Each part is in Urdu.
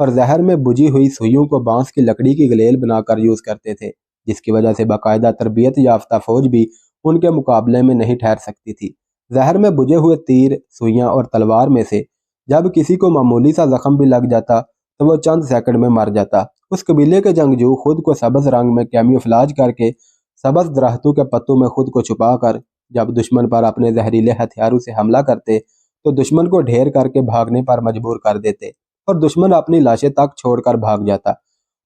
اور زہر میں بجھی ہوئی سوئیوں کو بانس کی لکڑی کی گلیل بنا کر یوز کرتے تھے، جس کی وجہ سے باقاعدہ تربیت یافتہ فوج بھی ان کے مقابلے میں نہیں ٹھہر سکتی تھی۔ زہر میں بجھے ہوئے تیر، سوئیاں اور تلوار میں سے جب کسی کو معمولی سا زخم بھی لگ جاتا تو وہ چند سیکنڈ میں مر جاتا۔ اس قبیلے کے جنگجو خود کو سبز رنگ میں کیموفلاج کر کے سبز درختوں کے پتوں میں خود کو چھپا کر جب دشمن پر اپنے زہریلے ہتھیاروں سے حملہ کرتے تو دشمن کو ڈھیر کر کے بھاگنے پر مجبور کر دیتے اور دشمن اپنی لاشیں تک چھوڑ کر بھاگ جاتا۔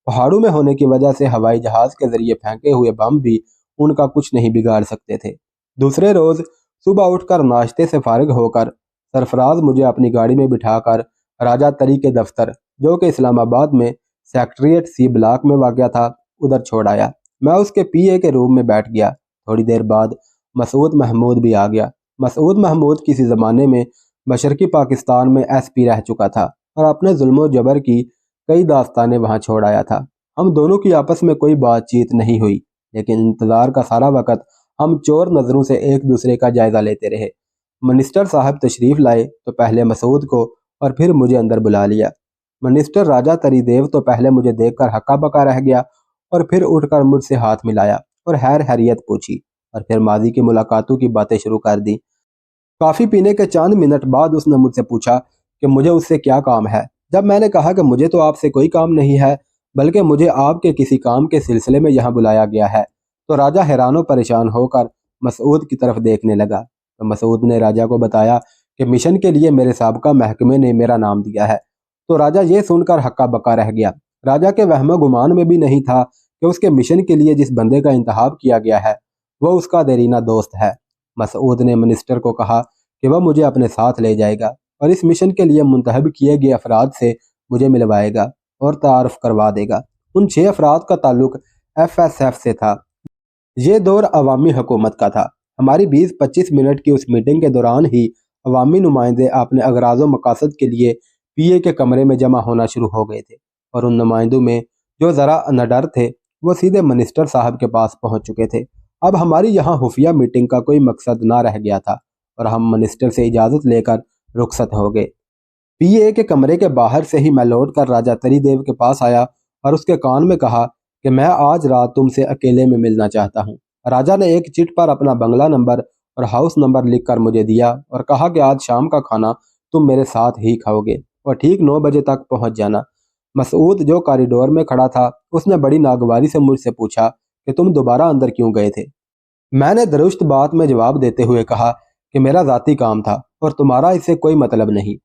پہاڑوں میں ہونے کی وجہ سے ہوائی جہاز کے ذریعے پھینکے ہوئے بم بھی ان کا کچھ نہیں بگاڑ سکتے تھے۔ دوسرے روز صبح اٹھ کر ناشتے سے فارغ ہو کر سرفراز مجھے اپنی گاڑی میں بٹھا کر راجہ تری کے دفتر، جو کہ اسلام آباد میں سیکٹریٹ سی بلاک میں واقع تھا، ادھر چھوڑ آیا۔ میں اس کے پی اے کے روم میں بیٹھ گیا۔ تھوڑی دیر بعد مسعود محمود بھی آ گیا۔ مسعود محمود کسی زمانے میں مشرقی پاکستان میں ایس پی رہ چکا تھا اور اپنے ظلم و جبر کی کئی داستانیں وہاں چھوڑ آیا تھا۔ ہم دونوں کی آپس میں کوئی بات چیت نہیں ہوئی، لیکن انتظار کا سارا وقت ہم چور نظروں سے ایک دوسرے کا جائزہ لیتے رہے۔ منسٹر صاحب تشریف لائے تو پہلے مسعود کو اور پھر مجھے اندر بلا لیا۔ منسٹر راجہ تری دیو تو پہلے مجھے دیکھ کر ہکا بکا رہ گیا اور پھر اٹھ کر مجھ سے ہاتھ ملایا اور خیر خیریت پوچھی اور پھر ماضی کی ملاقاتوں کی باتیں شروع کر دی۔ کافی پینے کے چند منٹ بعد اس نے مجھ سے پوچھا کہ مجھے اس سے کیا کام ہے۔ جب میں نے کہا کہ مجھے تو آپ سے کوئی کام نہیں ہے، بلکہ مجھے آپ کے کسی کام کے سلسلے میں یہاں بلایا گیا ہے، تو راجہ حیران و پریشان ہو کر مسعود کی طرف دیکھنے لگا۔ تو مسعود نے راجہ کو بتایا کہ مشن کے لیے میرے سابقہ محکمے نے میرا نام دیا ہے۔ تو راجہ یہ سن کر ہکا بکا رہ گیا۔ راجہ کے وہم و گمان میں بھی نہیں تھا کہ اس کے مشن کے لیے جس بندے کا انتخاب کیا گیا ہے وہ اس کا دیرینہ دوست ہے۔ مسعود نے منسٹر کو کہا کہ وہ مجھے اپنے ساتھ لے جائے گا اور اس مشن کے لیے منتخب کیے گئے افراد سے مجھے ملوائے گا اور تعارف کروا دے گا۔ ان 6 افراد کا تعلق ایف ایس ایف سے تھا۔ یہ دور عوامی حکومت کا تھا۔ ہماری 20-25 منٹ کی اس میٹنگ کے دوران ہی عوامی نمائندے اپنے اغراض و مقاصد کے لیے پی اے کے کمرے میں جمع ہونا شروع ہو گئے تھے، اور ان نمائندوں میں جو ذرا نڈر تھے وہ سیدھے منسٹر صاحب کے پاس پہنچ چکے تھے۔ اب ہماری یہاں خفیہ میٹنگ کا کوئی مقصد نہ رہ گیا تھا اور ہم منسٹر سے اجازت لے کر رخصت ہو گئے۔ پی اے کے کمرے کے باہر سے ہی میں لوٹ کر راجہ تری دیو کے پاس آیا اور اس کے کان میں کہا کہ میں آج رات تم سے اکیلے میں ملنا چاہتا ہوں۔ راجہ نے ایک چٹ پر اپنا بنگلہ نمبر اور ہاؤس نمبر لکھ کر مجھے دیا اور کہا کہ آج شام کا کھانا تم میرے ساتھ ہی کھاؤ گے اور ٹھیک 9 بجے تک پہنچ جانا۔ مسعود جو کاریڈور میں کھڑا تھا اس نے بڑی ناگواری سے مجھ سے پوچھا کہ تم دوبارہ اندر کیوں گئے تھے؟ میں نے درست بات میں جواب دیتے ہوئے کہا کہ میرا ذاتی کام تھا اور تمہارا اس سے کوئی مطلب نہیں۔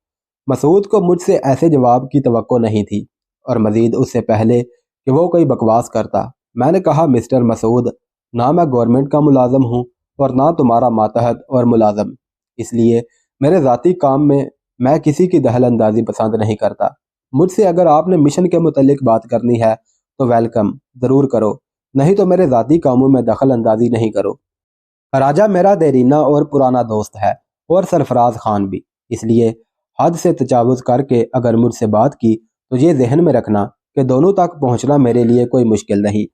مسعود کو مجھ سے ایسے جواب کی توقع نہیں تھی، اور مزید اس سے پہلے کہ وہ کوئی بکواس کرتا، میں نے کہا مسٹر مسعود، نہ میں گورنمنٹ کا ملازم ہوں اور نہ تمہارا ماتحت اور ملازم، اس لیے میرے ذاتی کام میں کسی کی دخل اندازی پسند نہیں کرتا۔ مجھ سے اگر آپ نے مشن کے متعلق بات کرنی ہے تو ویلکم، ضرور کرو، نہیں تو میرے ذاتی کاموں میں دخل اندازی نہیں کرو۔ راجہ میرا دیرینہ اور پرانا دوست ہے اور سرفراز خان بھی، اس لیے حد سے تجاوز کر کے اگر مجھ سے بات کی تو یہ ذہن میں رکھنا کہ دونوں تک پہنچنا میرے لیے کوئی مشکل نہیں۔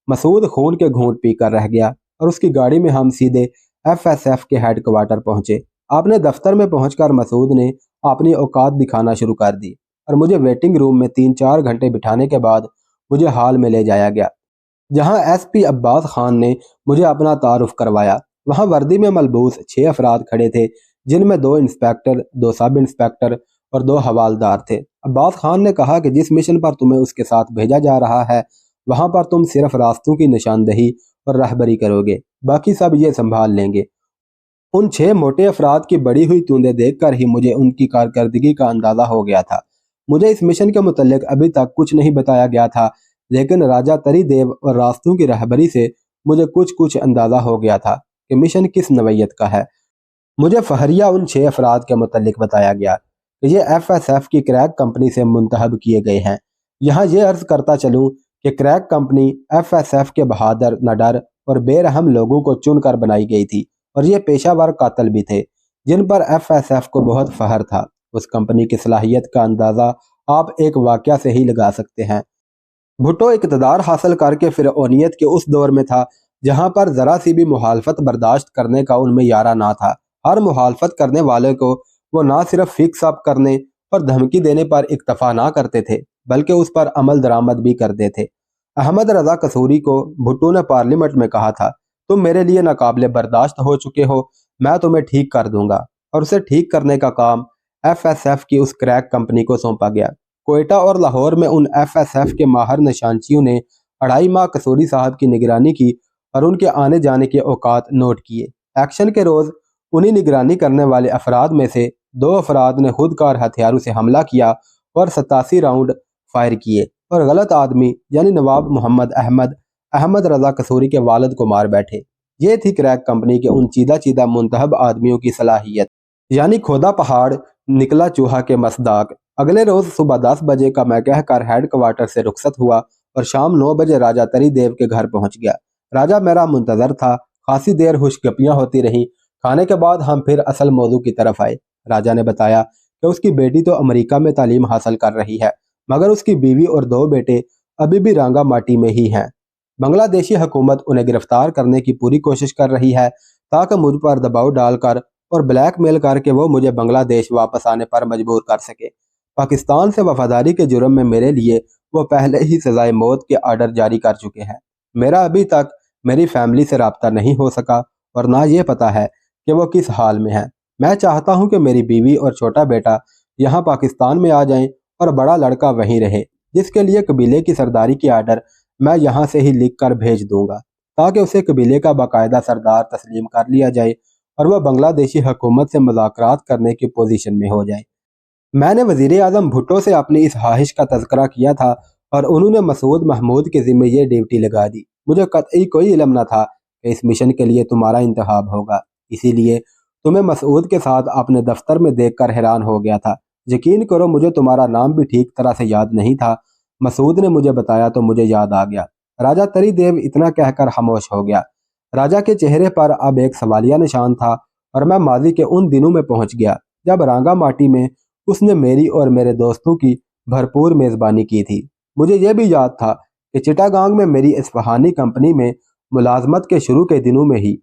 مسعود خون کے گھونٹ پی کر رہ گیا اور اس کی گاڑی میں ہم سیدھے ایف ایس ایف کے ہیڈ کوارٹر پہنچے۔ اپنے دفتر میں پہنچ کر مسعود نے اپنی اوقات دکھانا شروع کر دی اور مجھے ویٹنگ روم میں 3-4 گھنٹے بٹھانے کے بعد مجھے ہال میں لے جایا گیا، جہاں ایس پی عباس خان نے مجھے اپنا تعارف کروایا۔ وہاں وردی میں ملبوس 6 افراد کھڑے تھے، جن میں 2 انسپیکٹر، 2 سب انسپیکٹر اور 2 حوالدار تھے۔ عباس خان نے کہا کہ جس مشن پر تمہیں اس کے ساتھ بھیجا جا رہا ہے وہاں پر تم صرف راستوں کی نشاندہی اور رہبری کرو گے، باقی سب یہ سنبھال لیں گے۔ ان 6 موٹے افراد کی بڑی ہوئی توندیں دیکھ کر ہی مجھے ان کی کارکردگی کا اندازہ ہو گیا تھا۔ مجھے اس مشن کے متعلق ابھی تک کچھ نہیں بتایا گیا تھا، لیکن راجہ تری دیو اور راستوں کی رہبری سے مجھے کچھ اندازہ ہو گیا تھا کہ مشن کس نوعیت کا ہے۔ مجھے فہریہ ان 6 افراد کے متعلق بتایا گیا کہ یہ ایف ایس ایف کی کریک کمپنی سے منتخب کیے گئے ہیں۔ یہاں یہ عرض کرتا چلوں کہ crack company F S F کے بہادر، نڈر اور بے رحم لوگوں کو چن کر بنائی گئی تھی، اور یہ پیشہ ور قاتل بھی تھے جن پر ایف ایس ایف کو بہت فخر تھا۔ اس کمپنی کی صلاحیت کا اندازہ آپ ایک واقعہ سے ہی لگا سکتے ہیں۔ بھٹو اقتدار حاصل کر کے فرعونیت کے اس دور میں تھا جہاں پر ذرا سی بھی مخالفت برداشت کرنے کا ان میں یارہ نہ تھا۔ ہر مخالفت کرنے والے کو وہ نہ صرف فکس اپ کرنے اور دھمکی دینے پر اکتفا نہ کرتے تھے بلکہ اس پر عمل درآمد بھی کرتے تھے۔ احمد رضا قصوری کو بھٹو نے پارلیمنٹ میں کہا تھا، تم میرے لیے ناقابل برداشت ہو چکے ہو، میں تمہیں ٹھیک کر دوں گا، اور اسے ٹھیک کرنے کا کام ایف ایس ایف کی اس کریک کمپنی کو سونپا گیا۔ کوئٹہ اور لاہور میں ان ایف ایس ایف کے ماہر نشانچیوں نے 2.5 ماہ قصوری صاحب کی نگرانی کی اور ان کے آنے جانے کے اوقات نوٹ کیے۔ ایکشن کے روز انہی نگرانی کرنے والے افراد میں سے 2 افراد نے خود کار ہتھیاروں سے حملہ کیا اور 87 راؤنڈ فائر کیے اور غلط آدمی یعنی نواب محمد احمد رضا قصوری کے والد کو مار بیٹھے۔ یہ تھی کریک کمپنی کے ان چیدہ منتخب آدمیوں کی صلاحیت، یعنی کھودا پہاڑ نکلا چوہا کے مصداق۔ اگلے روز صبح 10 بجے کا میں کہہ کر ہیڈ کوارٹر سے رخصت ہوا اور شام 9 بجے راجہ تری دیو کے گھر پہنچ گیا۔ راجہ میرا منتظر تھا، خاصی دیر ہوش گپیاں ہوتی رہیں۔ کھانے کے بعد ہم پھر اصل موضوع کی طرف آئے۔ راجہ نے بتایا کہ اس کی بیٹی تو امریکہ میں تعلیم حاصل کر رہی ہے، مگر اس کی بیوی اور 2 بیٹے ابھی بھی رانگا ماٹی میں ہی ہیں۔ بنگلہ دیشی حکومت انہیں گرفتار کرنے کی پوری کوشش کر رہی ہے تاکہ مجھ پر دباؤ ڈال کر اور بلیک میل کر کے وہ مجھے بنگلہ دیش واپس آنے پر مجبور کر سکے۔ پاکستان سے وفاداری کے جرم میں میرے لیے وہ پہلے ہی سزائے موت کے آرڈر جاری کر چکے ہیں۔ میرا ابھی تک میری فیملی سے رابطہ نہیں ہو سکا اور نہ یہ پتہ ہے کہ وہ کس حال میں ہیں۔ میں چاہتا ہوں کہ میری بیوی اور چھوٹا بیٹا یہاں پاکستان میں آ جائیں اور بڑا لڑکا وہیں رہے، جس کے لیے قبیلے کی سرداری کی آرڈر میں یہاں سے ہی لکھ کر بھیج دوں گا تاکہ اسے قبیلے کا باقاعدہ سردار تسلیم کر لیا جائے اور وہ بنگلہ دیشی حکومت سے مذاکرات کرنے کی پوزیشن میں ہو جائے۔ میں نے وزیر اعظم بھٹو سے اپنی اس خواہش کا تذکرہ کیا تھا اور انہوں نے مسعود محمود کے ذمہ یہ ڈیوٹی لگا دی۔ مجھے قطعی کوئی علم نہ تھا کہ اس مشن کے لیے تمہارا انتخاب ہوگا، اسی لیے تمہیں مسعود کے ساتھ اپنے دفتر میں دیکھ کر حیران ہو گیا تھا۔ یقین کرو مجھے تمہارا نام بھی ٹھیک طرح سے یاد نہیں تھا، مسعود نے مجھے بتایا تو مجھے یاد آ گیا۔ راجہ تری دیو اتنا کہہ کر خاموش ہو گیا۔ راجہ کے چہرے پر اب ایک سوالیہ نشان تھا اور میں ماضی کے ان دنوں میں پہنچ گیا جب رانگا ماٹی میں اس نے میری اور میرے دوستوں کی بھرپور میزبانی کی تھی۔ مجھے یہ بھی یاد تھا کہ چٹاگانگ میں میری اصفہانی کمپنی میں ملازمت کے شروع کے دنوں میں ہی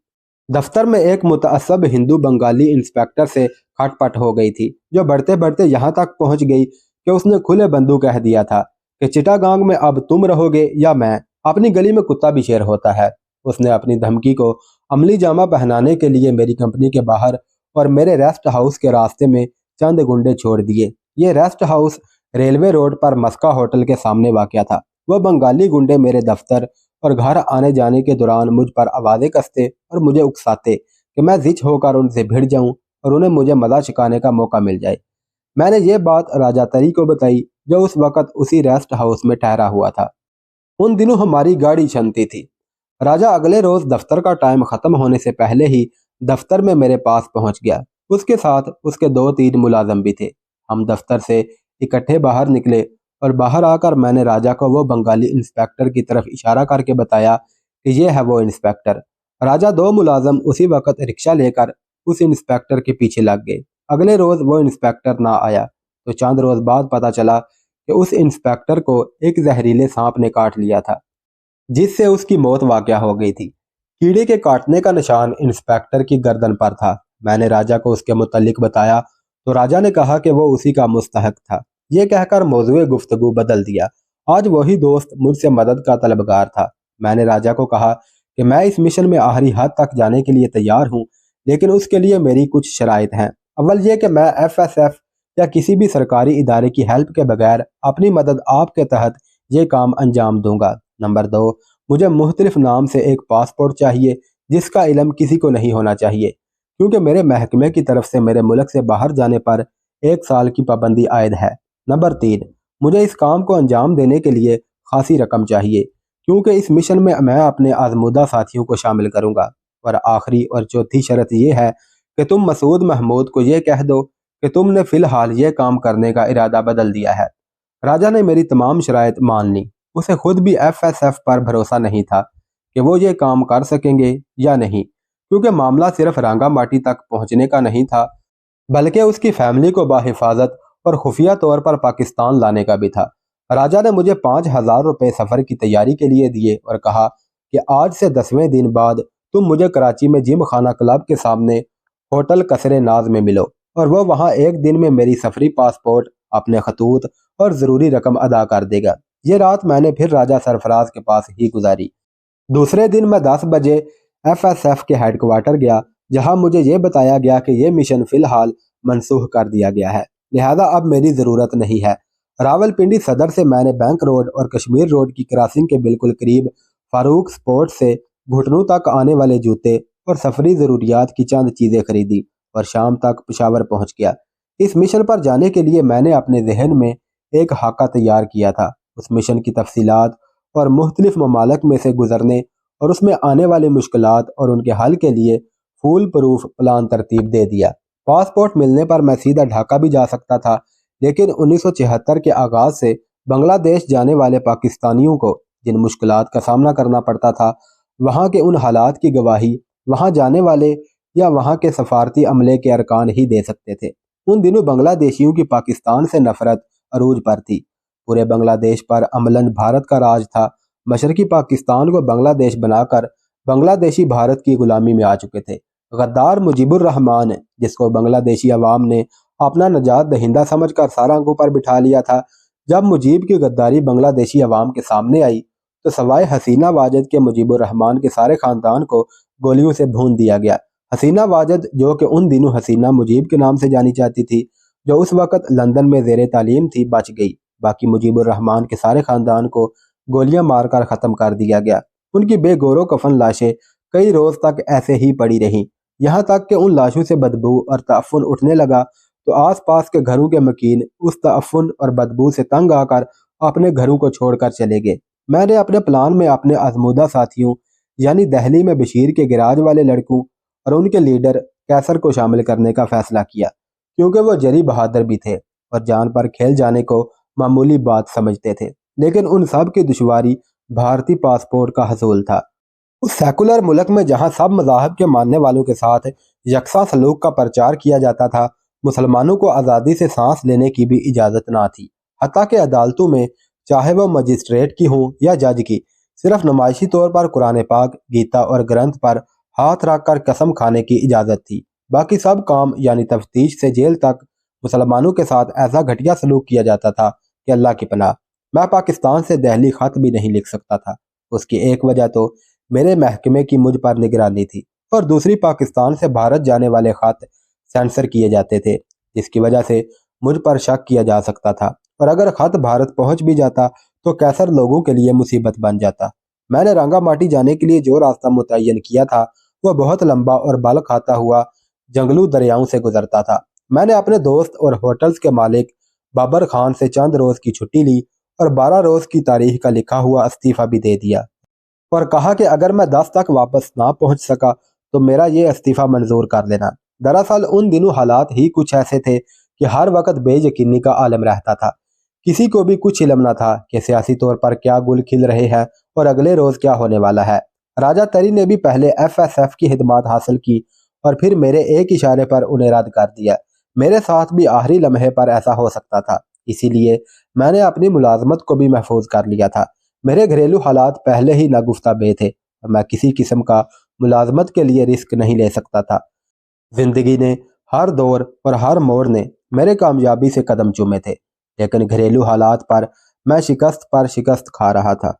دفتر میں ایک متعصب ہندو بنگالی انسپیکٹر سے کھٹ پٹ ہو گئی تھی، جو بڑھتے بڑھتے یہاں تک پہنچ گئی کہ اس نے کھلے بندو کہہ دیا تھا کہ چٹاگانگ میں اب تم رہو گے یا میں، اپنی گلی میں کتا بھی شیر ہوتا ہے۔ اس نے اپنی دھمکی کو عملی جامہ پہنانے کے لیے میری کمپنی کے باہر اور میرے ریسٹ ہاؤس کے راستے میں چند گنڈے چھوڑ دیے۔ یہ ریسٹ ہاؤس ریلوے روڈ پر مسکا ہوٹل کے سامنے واقع تھا۔ وہ بنگالی گنڈے میرے دفتر اور گھر آنے جانے کے دوران مجھ پر آوازیں کستے اور مجھے اکساتے کہ میں زچ ہو کر ان سے بھڑ جاؤں اور انہیں مجھے مزہ چکانے کا موقع مل جائے۔ میں نے یہ بات راجہ تری کو بتائی جو اس وقت اسی ریسٹ ہاؤس میں ٹھہرا ہوا تھا۔ ان دنوں ہماری گاڑی چھنتی تھی۔ راجہ اگلے روز دفتر کا ٹائم ختم ہونے سے پہلے ہی دفتر میں میرے پاس پہنچ گیا۔ اس کے ساتھ اس کے 2-3 ملازم بھی تھے۔ ہم دفتر سے اکٹھے باہر نکلے اور باہر آ کر میں نے راجہ کو وہ بنگالی انسپیکٹر کی طرف اشارہ کر کے بتایا کہ یہ ہے وہ انسپیکٹر۔ راجہ 2 ملازم اسی وقت رکشہ لے کر اس انسپیکٹر کے پیچھے لگ گئے۔ اگلے روز وہ انسپیکٹر نہ آیا تو چند روز بعد پتہ چلا کہ اس انسپیکٹر کو ایک زہریلے سانپ نے کاٹ لیا تھا، جس سے اس کی موت واقع ہو گئی تھی۔ کیڑے کے کاٹنے کا نشان انسپیکٹر کی گردن پر تھا۔ میں نے راجہ کو اس کے متعلق بتایا تو راجہ نے کہا کہ وہ اسی کا مستحق تھا۔ یہ کہہ کر موضوع گفتگو بدل دیا۔ آج وہی دوست مجھ سے مدد کا طلبگار تھا۔ میں نے راجہ کو کہا کہ میں اس مشن میں آخری حد تک جانے کے لیے تیار ہوں، لیکن اس کے لیے میری کچھ شرائط ہیں۔ اول یہ کہ میں ایف ایس ایف یا کسی بھی سرکاری ادارے کی ہیلپ کے بغیر اپنی مدد آپ کے تحت یہ کام انجام دوں گا۔ نمبر 2، مجھے مختلف نام سے ایک پاسپورٹ چاہیے جس کا علم کسی کو نہیں ہونا چاہیے، کیونکہ میرے محکمے کی طرف سے میرے ملک سے باہر جانے پر 1 سال کی پابندی عائد ہے۔ نمبر 3، مجھے اس کام کو انجام دینے کے لیے خاصی رقم چاہیے، کیونکہ اس مشن میں میں اپنے آزمودہ ساتھیوں کو شامل کروں گا۔ اور آخری اور چوتھی شرط یہ ہے کہ تم مسعود محمود کو یہ کہہ دو کہ تم نے فی الحال یہ کام کرنے کا ارادہ بدل دیا ہے۔ راجہ نے میری تمام شرائط مان لی۔ اسے خود بھی ایف ایس ایف پر بھروسہ نہیں تھا کہ وہ یہ کام کر سکیں گے یا نہیں، کیونکہ معاملہ صرف رانگا ماٹی تک پہنچنے کا نہیں تھا بلکہ اس کی فیملی کو بحفاظت اور خفیہ طور پر پاکستان لانے کا بھی تھا۔ راجہ نے مجھے 5000 روپے سفر کی تیاری کے لیے دیے اور کہا کہ آج سے 10ویں دن بعد تم مجھے کراچی میں جم خانہ کلب کے سامنے ہوٹل قصر ناز میں ملو، اور وہ وہاں 1 دن میں میری سفری پاسپورٹ، اپنے خطوط اور ضروری رقم ادا کر دے گا۔ یہ رات میں نے پھر راجہ سرفراز کے پاس ہی گزاری۔ دوسرے دن میں 10 بجے ایف ایس ایف کے ہیڈ کوارٹر گیا، جہاں مجھے یہ بتایا گیا کہ یہ مشن فی الحال منسوخ کر دیا گیا ہے، لہذا اب میری ضرورت نہیں ہے۔ راولپنڈی صدر سے میں نے بینک روڈ اور کشمیر روڈ کی کراسنگ کے بالکل قریب فاروق سپورٹ سے گھٹنوں تک آنے والے جوتے اور سفری ضروریات کی چند چیزیں خریدی اور شام تک پشاور پہنچ گیا۔ اس مشن پر جانے کے لیے میں نے اپنے ذہن میں ایک خاکہ تیار کیا تھا۔ اس مشن کی تفصیلات اور مختلف ممالک میں سے گزرنے اور اس میں آنے والی مشکلات اور ان کے حل کے لیے فول پروف پلان ترتیب دے دیا۔ پاسپورٹ ملنے پر میں سیدھا ڈھاکہ بھی جا سکتا تھا، لیکن 1976 کے آغاز سے بنگلہ دیش جانے والے پاکستانیوں کو جن مشکلات کا سامنا کرنا پڑتا تھا، وہاں کے ان حالات کی گواہی وہاں جانے والے یا وہاں کے سفارتی عملے کے ارکان ہی دے سکتے تھے۔ ان دنوں بنگلہ دیشیوں کی پاکستان سے نفرت عروج پر تھی۔ پورے بنگلہ دیش پر عملاً بھارت کا راج تھا۔ مشرقی پاکستان کو بنگلہ دیش بنا کر بنگلہ دیشی بھارت کی غلامی میں آ چکے تھے۔ غدار مجیب الرحمان، جس کو بنگلہ دیشی عوام نے اپنا نجات دہندہ سمجھ کر سر آنکھوں پر بٹھا لیا تھا، جب مجیب کی غداری بنگلہ دیشی عوام کے سامنے آئی تو سوائے حسینہ واجد کے مجیب الرحمان کے سارے خاندان کو گولیوں سے بھون دیا گیا۔ حسینہ واجد، جو کہ ان دنوں حسینہ مجیب کے نام سے جانی جاتی تھی، جو اس وقت لندن میں زیر تعلیم تھی، بچ گئی۔ باقی مجیب الرحمان کے سارے خاندان کو گولیاں مار کر ختم کر دیا گیا۔ ان کی بے گور و کفن لاشیں کئی روز تک ایسے ہی پڑی رہیں، یہاں تک کہ ان لاشوں سے بدبو اور تعفن اٹھنے لگا تو آس پاس کے گھروں کے مکین اس تعفن اور بدبو سے تنگ آ کر اپنے گھروں کو چھوڑ کر چلے گئے۔ میں نے اپنے پلان میں اپنے آزمودہ ساتھیوں یعنی دہلی میں بشیر کے گراج والے لڑکوں اور ان کے لیڈر کیسر کو شامل کرنے کا فیصلہ کیا، کیونکہ وہ جری بہادر بھی تھے اور جان پر کھیل جانے کو معمولی بات سمجھتے تھے۔ لیکن ان سب کی دشواری بھارتی پاسپورٹ کا حصول تھا۔ اس سیکولر ملک میں جہاں سب مذاہب کے ماننے والوں کے ساتھ یکساں سلوک کا پرچار کیا جاتا تھا، مسلمانوں کو آزادی سے سانس لینے کی بھی اجازت نہ تھی۔ حتیٰ کہ عدالتوں میں، چاہے وہ مجسٹریٹ کی ہوں یا جج کی، صرف نمائشی طور پر قرآن پاک، گیتا اور گرنتھ پر ہاتھ رکھ کر قسم کھانے کی اجازت تھی۔ باقی سب کام یعنی تفتیش سے جیل تک مسلمانوں کے ساتھ ایسا گھٹیا سلوک کیا جاتا تھا کہ اللہ کی پناہ۔ میں پاکستان سے دہلی خط بھی نہیں لکھ سکتا تھا۔ اس کی ایک وجہ تو میرے محکمے کی مجھ پر نگرانی تھی، اور دوسری پاکستان سے بھارت جانے والے خط سینسر کیے جاتے تھے، جس کی وجہ سے مجھ پر شک کیا جا سکتا تھا، اور اگر خط بھارت پہنچ بھی جاتا تو کیسر لوگوں کے لیے مصیبت بن جاتا۔ میں نے رنگا ماٹی جانے کے لیے جو راستہ متعین کیا تھا وہ بہت لمبا اور بل کھاتا ہوا جنگلوں دریاؤں سے گزرتا تھا۔ میں نے اپنے دوست اور ہوٹلز کے مالک بابر خان سے چند روز کی چھٹی لی اور 12 روز کی تاریخ کا لکھا ہوا استعفیٰ بھی دے دیا، اور کہا کہ اگر میں 10 تک واپس نہ پہنچ سکا تو میرا یہ استعفیٰ منظور کر لینا۔ دراصل ان دنوں حالات ہی کچھ ایسے تھے کہ ہر وقت بے یقینی کا عالم رہتا تھا۔ کسی کو بھی کچھ علم نہ تھا کہ سیاسی طور پر کیا گل کھل رہے ہیں اور اگلے روز کیا ہونے والا ہے۔ راجہ تری نے بھی پہلے ایف ایس ایف کی خدمات حاصل کی اور پھر میرے ایک اشارے پر انہیں رد کر دیا۔ میرے ساتھ بھی آخری لمحے پر ایسا ہو سکتا تھا، اسی لیے میں نے اپنی ملازمت کو بھی محفوظ کر لیا تھا۔ میرے گھریلو حالات پہلے ہی ناگفتہ بے تھے اور میں کسی قسم کا ملازمت کے لیے رسک نہیں لے سکتا تھا۔ زندگی نے ہر دور اور ہر موڑ نے میرے کامیابی سے قدم چومے تھے، لیکن گھریلو حالات پر میں شکست پر شکست کھا رہا تھا۔